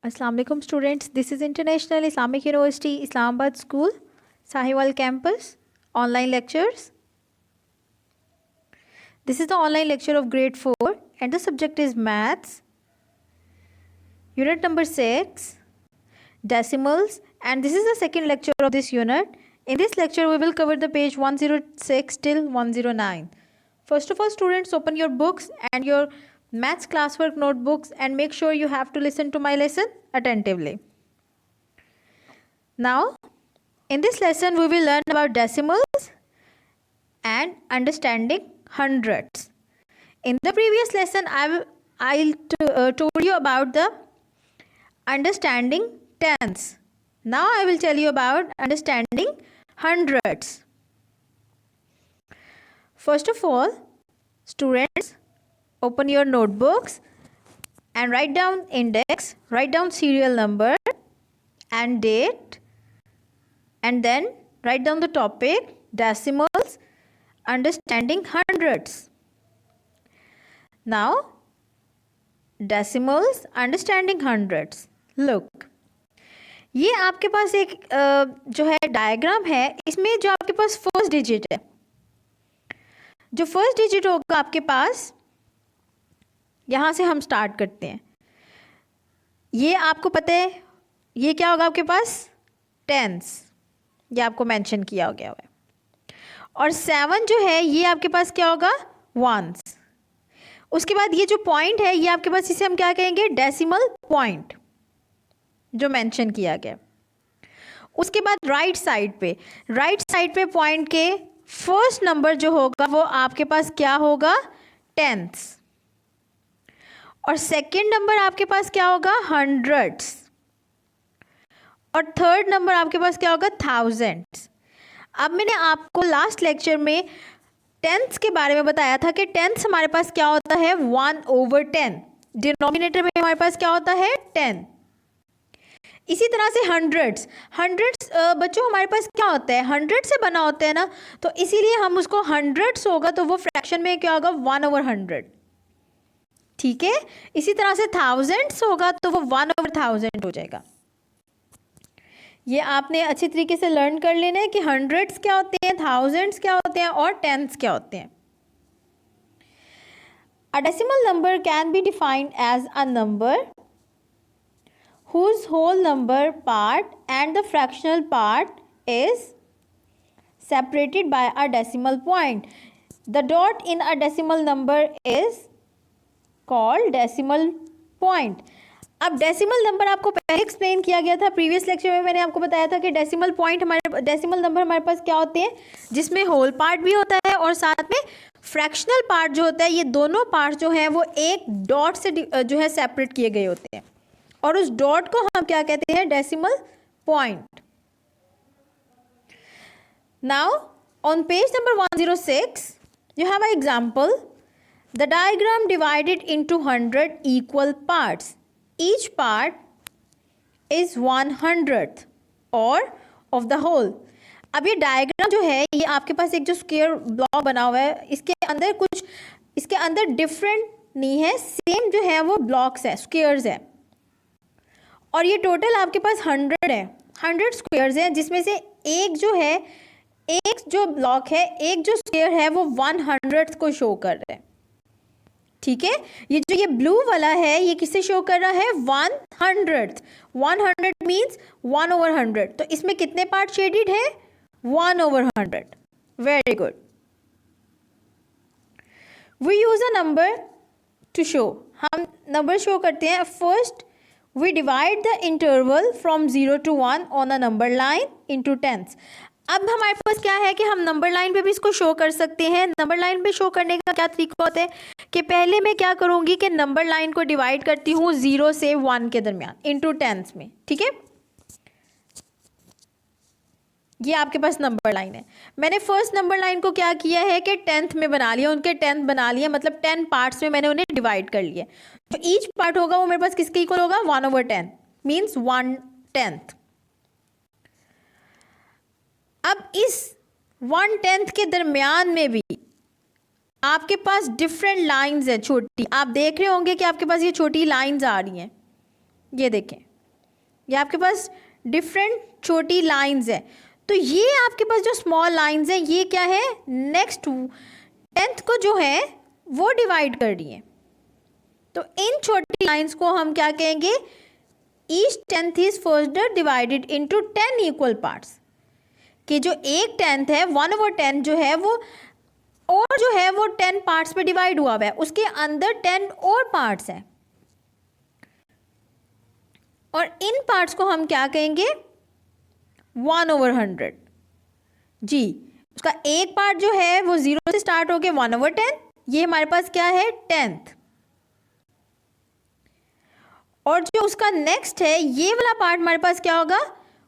Assalamu alaikum students. This is International Islamic University Islamabad School, Sahiwal campus, online lectures. This is the online lecture of grade 4 and the subject is maths. Unit number 6, decimals, and this is the second lecture of this unit. In this lecture we will cover the page 106 till 109. First of all, students, open your books and your maths classwork notebooks and make sure you have to listen to my lesson attentively. Now, in this lesson we will learn about decimals and understanding hundreds. In the previous lesson I told you about the understanding tens. Now I will tell you about understanding hundreds. First of all, students, open your notebooks and write down index, write down serial number and date, and then write down the topic decimals, understanding hundreds. Now, decimals, understanding hundreds. Look, ये आपके पास एक जो है diagram है. इसमें जो आपके पास first digit है, जो फर्स्ट डिजिट होगा आपके पास, यहाँ से हम स्टार्ट करते हैं. ये आपको पता है ये क्या होगा आपके पास? टेंस. ये आपको मेंशन किया गया है. और 7 जो है ये आपके पास क्या होगा? वंस. उसके बाद ये जो पॉइंट है ये आपके पास, इसे हम क्या कहेंगे? डेसिमल पॉइंट, जो मेंशन किया गया. उसके बाद राइट साइड पे पॉइंट के फर्स्ट नंबर जो होगा वो आपके पास क्या होगा? टेंस. और सेकंड नंबर आपके पास क्या होगा? हंड्रेड्स. और थर्ड नंबर आपके पास क्या होगा? थाउजेंड्स. अब मैंने आपको लास्ट लेक्चर में टेंस के बारे में बताया था कि टेंस हमारे पास क्या होता है? 1/10. डिनोमिनेटर में हमारे पास क्या होता है? 10. इसी तरह से हंड्रेड्स बच्चों हमारे पास क्या होता है? 100 से बना होता है ना, तो इसीलिए हम उसको हंड्रेड्स होगा तो वो फ्रैक्शन में क्या होगा? 1/100. ठीक है. इसी तरह से थाउजेंड्स होगा तो वो 1/1000 हो जाएगा. ये आपने अच्छी तरीके से लर्न कर लेना है कि हंड्रेड्स क्या होते हैं, थाउजेंड्स क्या होते हैं और टेंस क्या होते हैं. A decimal number can be defined as a number whose whole number part and the fractional part is separated by a decimal point. The dot in a decimal number is called decimal point. अब decimal number आपको पहले explain किया गया था. Previous lecture में मैंने आपको बताया था कि डेसिमल नंबर हमारे पास क्या होते हैं? जिसमें होल पार्ट भी होता है और साथ में फ्रैक्शनल पार्ट जो होता है. ये दोनों पार्ट जो हैं वो एक डॉट से जो है सेपरेट किए गए होते हैं और उस डॉट को हम क्या कहते हैं? Decimal point. Now on page number 106 you have an example. The diagram divided into 100 equal parts. Each part is 1/100th or of the whole. अब ये डायग्राम जो है ये आपके पास एक जो स्क्वायर ब्लॉक बना हुआ है, इसके अंदर डिफरेंट नहीं है, सेम जो है वो ब्लॉक्स है, स्क्वायर्स है. और ये टोटल आपके पास 100 है, 100 स्क्वायर्स हैं, जिसमें से एक जो है, एक जो ब्लॉक है, एक जो स्क्वायर है वो 1/100th को शो कर रहा है. ठीक है. ये ब्लू वाला है ये किसे शो कर रहा है? 1/100th. 100 मीन्स 1/100. तो इसमें कितने पार्ट शेडेड है? 1/100. Very good. We use a number to show. हम नंबर शो करते हैं. First we divide the interval from 0 to 1 on a number line into tens. अब हमारे पास क्या है कि हम नंबर लाइन पे भी इसको शो कर सकते हैं. नंबर लाइन पे शो करने का क्या तरीका होता है कि पहले मैं क्या करूँगी कि नंबर लाइन को डिवाइड करती हूँ 0 से 1 के दरमियान इनटू टेंस में. ठीक है. ये आपके पास नंबर लाइन है. मैंने फर्स्ट नंबर लाइन को क्या किया है कि 10th में बना लिया, उनके 10th बना लिया, मतलब 10 पार्ट्स में मैंने उन्हें डिवाइड कर लिया. तो ईच पार्ट होगा वो मेरे पास किसके इक्वल होगा? 1/10 मीन्स 1/10. अब इस 1/10 के दरमियान में भी आपके पास डिफरेंट लाइंस है छोटी. आप देख रहे होंगे कि आपके पास ये छोटी लाइंस आ रही हैं. ये देखें, ये आपके पास डिफरेंट छोटी लाइंस है। तो ये आपके पास जो स्मॉल लाइंस हैं ये क्या है, नेक्स्ट 10th को जो है वो डिवाइड कर रही है। तो इन छोटी लाइंस को हम क्या कहेंगे, each 10th is further divided into 10 equal parts, कि जो एक 10th है 1/10 जो है वो और जो है वो 10 पार्ट्स में डिवाइड हुआ है, उसके अंदर 10 और पार्ट्स हैं और इन पार्ट्स को हम क्या कहेंगे 1/100। जी, उसका एक पार्ट जो है वो 0 से स्टार्ट होके 1/10, ये हमारे पास क्या है 10th। और जो उसका नेक्स्ट है ये वाला पार्ट हमारे पास क्या होगा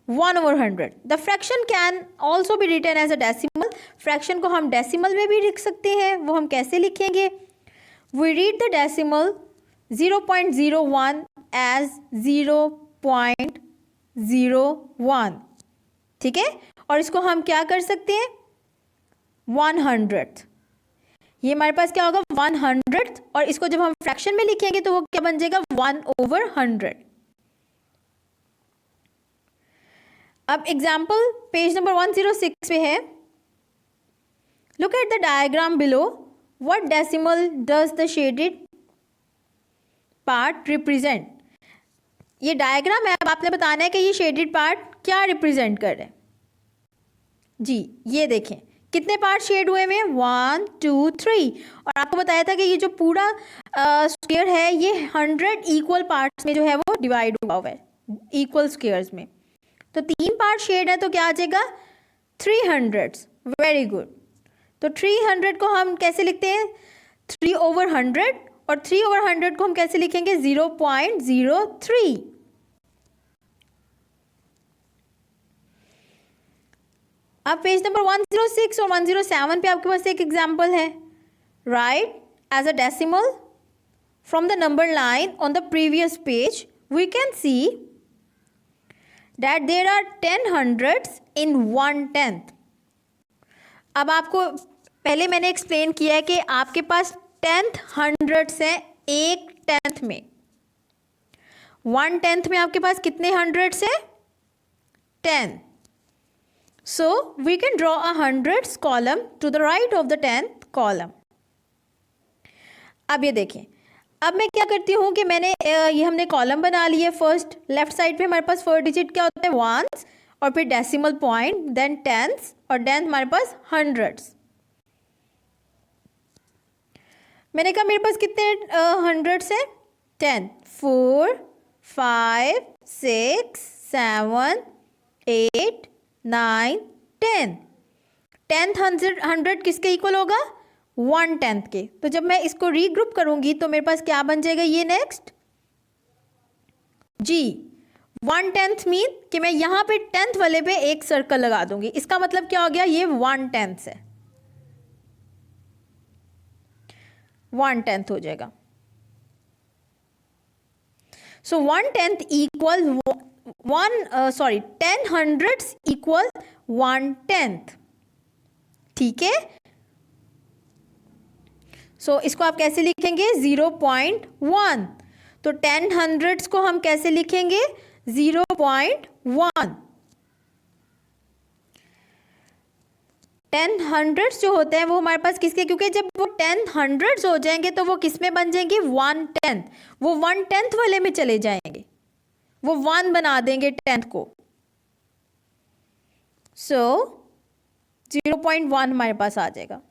1/100। The fraction can also be written as a decimal. Fraction को हम डेसिमल में भी लिख सकते हैं, वो हम कैसे लिखेंगे, we read the decimal 0.01 as 0.01, ठीक है। और इसको हम क्या कर सकते हैं 100th, ये हमारे पास क्या होगा 100th, और इसको जब हम फ्रैक्शन में लिखेंगे तो वो क्या बन जाएगा 1/100। अब एग्जाम्पल पेज नंबर 106 पे है, look at the diagram below, what decimal does the shaded part represent. ये डायग्राम है, अब आपने बताना है कि ये शेडेड पार्ट क्या रिप्रेजेंट कर रहे हैं। जी ये देखें कितने पार्ट शेड हुए में 1 2 3, और आपको बताया था कि ये जो पूरा स्क्वायर है ये 100 इक्वल पार्ट्स में जो है वो डिवाइड हुआ है इक्वल स्क्वायर्स में। तो 3 पार्ट शेड है तो क्या आ जाएगा 300। Very good. तो 300 को हम कैसे लिखते हैं 3/100, और 3/100 को हम कैसे लिखेंगे 0.03। अब पेज नंबर 106 और 107 पे आपके पास एक एग्जाम्पल है, write as a decimal from the number line on the previous page we can see that there are 10 hundreds in 1/10। अब आपको पहले मैंने एक्सप्लेन किया है कि आपके पास 10th हंड्रेड्स हैं एक 10th में, 1/10 में आपके पास कितने हंड्रेड्स हैं 10। So we can draw a hundreds column to the right of the 10th column. अब ये देखें, अब मैं क्या करती हूँ कि मैंने ये हमने कॉलम बना लिया। फर्स्ट लेफ्ट साइड पे हमारे पास फर्स्ट डिजिट क्या होता है वंस, और फिर डेसिमल पॉइंट, देन टेंस, और देन हमारे पास हंड्रेड्स। मैंने कहा मेरे पास कितने हंड्रेड्स हैं 10, 4 5 6 7 8 9 10। 10th हंड्रेड किसके इक्वल होगा 1/10 के। तो जब मैं इसको रीग्रुप करूंगी तो मेरे पास क्या बन जाएगा ये नेक्स्ट जी 1/10 मीन कि मैं यहाँ पे 10th वाले पे एक सर्कल लगा दूंगी। इसका मतलब क्या हो गया ये 1/10 है, 1/10 हो जाएगा। सो 1/10 इक्वल 10 हंड्रेड्स इक्वल 1/10, ठीक है। सो इसको आप कैसे लिखेंगे 0.1। तो 10 हंड्रेड्स को हम कैसे लिखेंगे 0.1। 10 हंड्रेड्स जो होते हैं वो हमारे पास किसके, क्योंकि जब वो 10 हंड्रेड्स हो जाएंगे तो वो किस में बन जाएंगे 1/10, वो 1/10 वाले में चले जाएंगे, वो 1 बना देंगे 10th को। सो 0.1 हमारे पास आ जाएगा।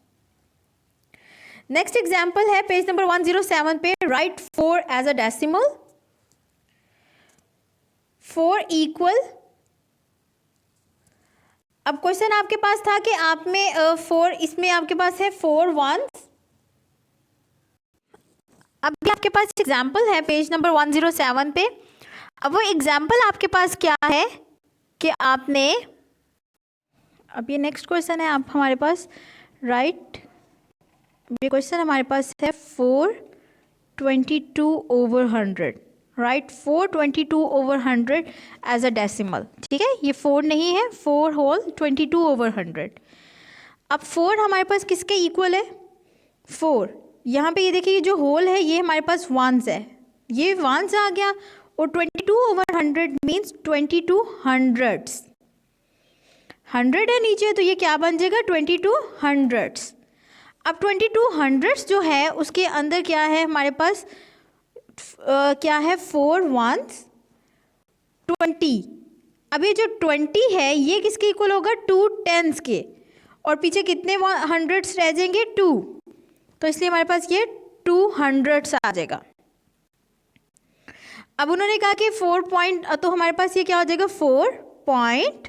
नेक्स्ट एग्जाम्पल है पेज नंबर 107 पे, write 4 as a decimal. 4 equal, अब क्वेश्चन आपके पास था कि आप में 4, इसमें आपके पास है 4 वंस। अब आपके पास एग्जाम्पल है पेज नंबर 107 पे। अब वो एग्जाम्पल आपके पास क्या है कि आपने, अब ये नेक्स्ट क्वेश्चन है आप हमारे पास, राइट ये क्वेश्चन हमारे पास है 422/100, राइट 422/100 एज अ डेसिमल, ठीक है। ये 4 नहीं है, 4 होल 22/100। अब 4 हमारे पास किसके इक्वल है 4, यहाँ पे ये देखिए जो होल है ये हमारे पास वंस है, ये वंस आ गया, और 22/100 मीन्स 22 हंड्रेड्स। 100 है नीचे तो ये क्या बन जाएगा 22 हंड्रेड्स। अब 22 हंड्रेड्स जो है उसके अंदर क्या है हमारे पास क्या है 4 1s 20। अब ये जो 20 है ये किसके इक्वल होगा 2 10s के, और पीछे कितने हंड्रेड्स रह जाएंगे 2, तो इसलिए हमारे पास ये 200 आ जाएगा। अब उन्होंने कहा कि 4 पॉइंट, तो हमारे पास ये क्या हो जाएगा 4 पॉइंट,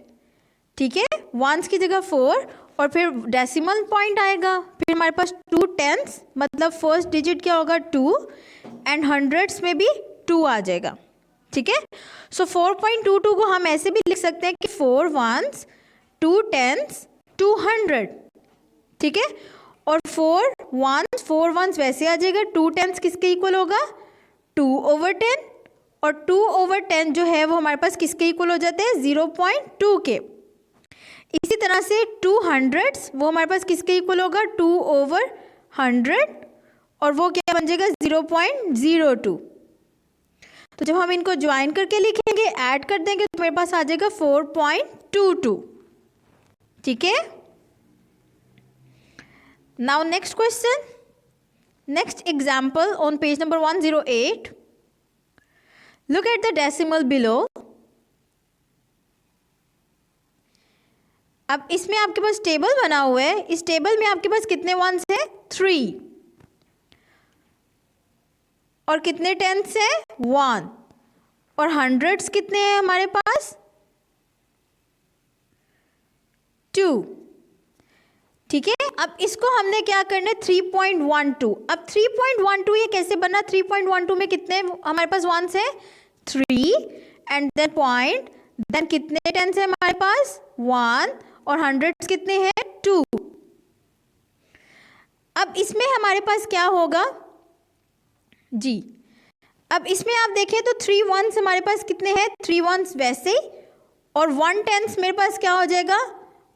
ठीक है, वंस की जगह 4 और फिर डेसिमल पॉइंट आएगा, फिर हमारे पास 2 10s मतलब फर्स्ट डिजिट क्या होगा 2 एंड हंड्रेड्स में भी 2 आ जाएगा, ठीक है। सो 4.22 को हम ऐसे भी लिख सकते हैं कि 4 1s 2 10s 200, ठीक है, और 4 1s वैसे आ जाएगा, 2 10s किसके इक्वल होगा 2/10, और 2/10 जो है वो हमारे पास किसके इक्वल हो जाते हैं 0.2 के। इसी तरह से 200s वो हमारे पास किसके इक्वल होगा 2/100, और वो क्या बन जाएगा 0.02। तो जब हम इनको ज्वाइन करके लिखेंगे ऐड कर देंगे तो मेरे पास आ जाएगा 4.22, ठीक है। Now next question, next example on page number 108। Look at the decimal below. अब इसमें आपके पास टेबल बना हुआ है, इस टेबल में आपके पास कितने वंस है 3 और कितने टेंस है 1, और हंड्रेड्स कितने हैं हमारे पास 2, ठीक है। अब इसको हमने क्या करना है 3.12। अब 3.12 ये कैसे बना, 3.12 में कितने हमारे पास वंस है 3 एंड देन पॉइंट, देन कितने टेंस है हमारे पास 1 और हंड्रेड्स कितने हैं 2। अब इसमें हमारे पास क्या होगा जी, अब इसमें आप देखें तो 3 1s हमारे पास कितने हैं 3 1s वैसे ही, और 1 10s मेरे पास क्या हो जाएगा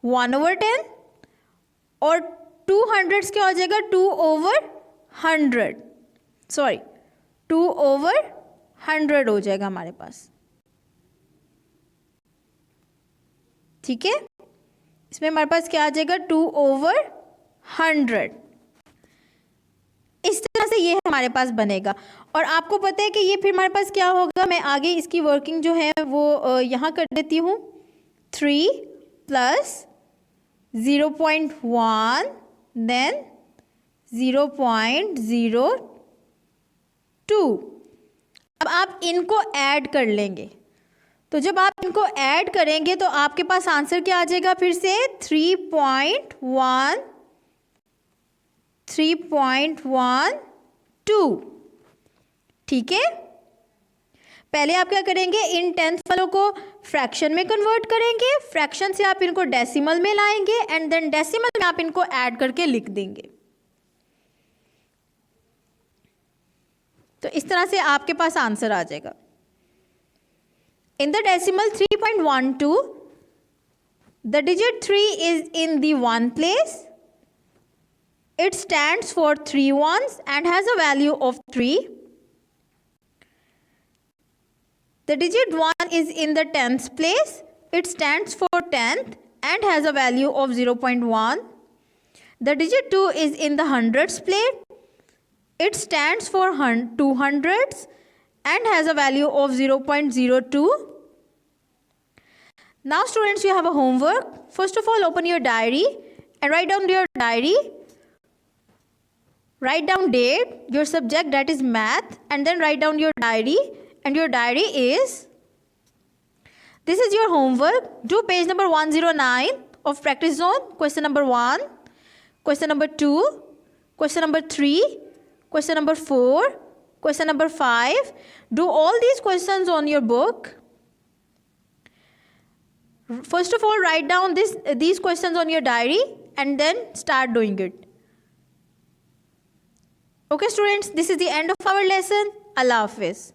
1/10, और 200s क्या हो जाएगा 2/100, सॉरी 2/100 हो जाएगा हमारे पास, ठीक है। इसमें हमारे पास क्या आ जाएगा 2/100। इस तरह से ये हमारे पास बनेगा, और आपको पता है कि ये फिर हमारे पास क्या होगा, मैं आगे इसकी वर्किंग जो है वो यहाँ कर देती हूँ। 3 + 0.1 देन 0.02। अब आप इनको ऐड कर लेंगे, तो जब आप इनको ऐड करेंगे तो आपके पास आंसर क्या आ जाएगा फिर से 3.12, ठीक है। पहले आप क्या करेंगे, इन टेंथ वालों को फ्रैक्शन में कन्वर्ट करेंगे, फ्रैक्शन से आप इनको डेसिमल में लाएंगे एंड देन डेसिमल में आप इनको ऐड करके लिख देंगे। तो इस तरह से आपके पास आंसर आ जाएगा। In the decimal 3.12, the digit 3 is in the 1 place. It stands for 3 ones and has a value of 3. The digit 1 is in the 10th place. It stands for 10th and has a value of 0.1. The digit 2 is in the hundreds place. It stands for 200s and has a value of 0.02. Now students, you have a homework. First of all, open your diary and write down your diary. Write down date, your subject, that is math, and then write down your diary. And your diary is, this is your homework. Do page number 109 of practice zone. Question number 1, question number 2, question number 3, question number 4, question number 5. Do all these questions on your book. First of all, write down these questions on your diary and then start doing it. Okay students, this is the end of our lesson. Allah Hafiz.